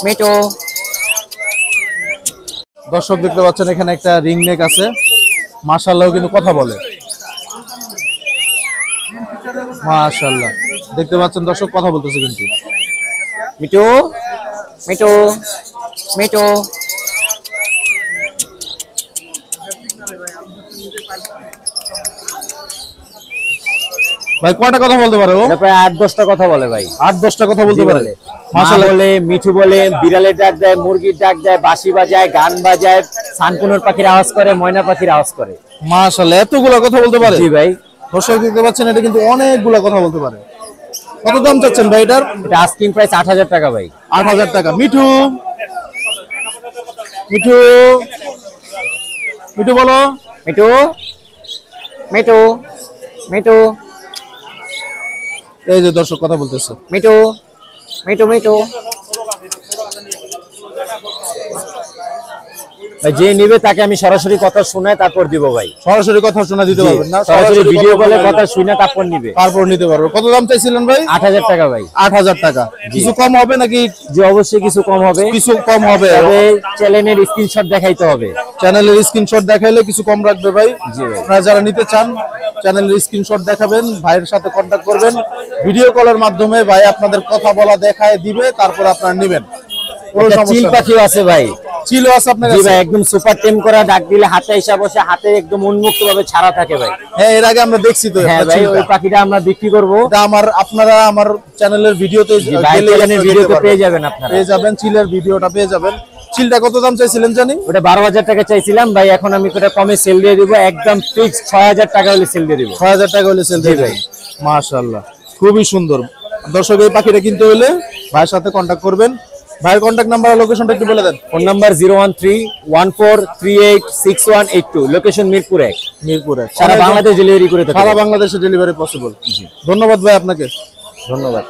Me too. দর্শক দেখতে পাচ্ছেন এখানে একটা রিং নেক আছে, মাশাআল্লাহ কিন্তু কথা বলে। মাশাআল্লাহ দেখতে পাচ্ছেন দর্শক কথা বলতেছে কিন্তু। মিটু মিটু মিটু। ভাই কয়টা কথা বলতে পারে ও? প্রায় 8-10টা কথা বলে ভাই। 8-10টা কথা বলতে পারে। মাশাআল্লাহ বলে, মিঠু বলে, বিড়ালের ডাক দেয়, মুরগির ডাক দেয়, বাঁশি বাজায়, গান বাজায়, সানকুনোর পাখির আওয়াজ করে, ময়না পাখির আওয়াজ করে। মাশাআল্লাহ এতগুলো কথা বলতে পারে। জি ভাই। দর্শক দেখতে পাচ্ছেন এটা কিন্তু অনেকগুলো কথা বলতে পারে। কত দাম চাচ্ছেন ভাই এটার? এটা আস্কিং প্রাইস 8,000 টাকা ভাই। 8,000 টাকা। মিঠু মিঠু মিঠু বলো। মিটু মিটু মিটু। এই যে দর্শক কথা বলতেছে। মিটু মিটু মিটু। যে নিবে তাকে আমি সরাসরি কথা শুনে তারপর দিব ভাই। সরাসরি কথা শোনা দিতে পারবেন না? সরাসরি ভিডিও কলে কথা শুনে তারপর নিবে। তারপর নিতে পারবে। কত দাম চাইছিলেন ভাই? 8,000 টাকা ভাই। 8,000 টাকা। কিছু কম হবে নাকি? যে অবশ্যই কিছু কম হবে। কিছু কম হবে। তবে চ্যানেলের স্ক্রিনশট দেখাইতে হবে। চ্যানেলের স্ক্রিনশট দেখাইলে কিছু কম রাখবে ভাই। জি ভাই। আপনারা যারা নিতে চান চ্যানেলের স্ক্রিনশট দেখাবেন, ভাইয়ের সাথে কন্টাক্ট করবেন, ভিডিও কলের মাধ্যমে ভাই আপনাদের কথা বলা দেখায় দিবে, তারপর আপনারা নেবেন। কোনো সমস্যা চিল নেই। পাখিও আছে ভাই। চিলও আছে আপনার জি কাছে? ভাই, একদম সুপার টেম করা, ডাক দিলে হাতে এসে বসে, হাতে একদম উন্মুক্ত ভাবে ছাড়া থাকে ভাই। হ্যাঁ এর আগে আমরা দেখছি তো। হ্যাঁ ভাই, ওই পাখিটা আমরা বিক্রি করব। এটা আপনারা আমার চ্যানেলের ভিডিওতে পেয়ে যাবেন, আপনারা পেয়ে যাবেন, চিলের ভিডিওটা পেয়ে যাবেন। চিলটা কত দাম চাইছিলেন জানি? ওটা 12,000 টাকা চাইছিলাম ভাই, এখন আমি ওটা কমে সেল দিয়ে দিব, একদম ফিক্স 6,000 টাকা হলে সেল দিয়ে দিব। 6,000 টাকা হলে সেল দিয়ে ভাই। মাশাআল্লাহ খুবই সুন্দর। দর্শক এই পাখিটা কিনতে হলে ভাইয়ের সাথে কন্টাক্ট করবেন। ভাইয়ের কন্টাক্ট নাম্বার আর লোকেশনটা একটু বলে দেন। Phone number 01314386182, location Mirpur 1। Mirpur 1। সারা বাংলাদেশ ডেলিভারি করে থাকি। সারা বাংলাদেশে ডেলিভারি পসিবল। জি ধন্যবাদ ভাই আপনাকে। ধন্যবাদ।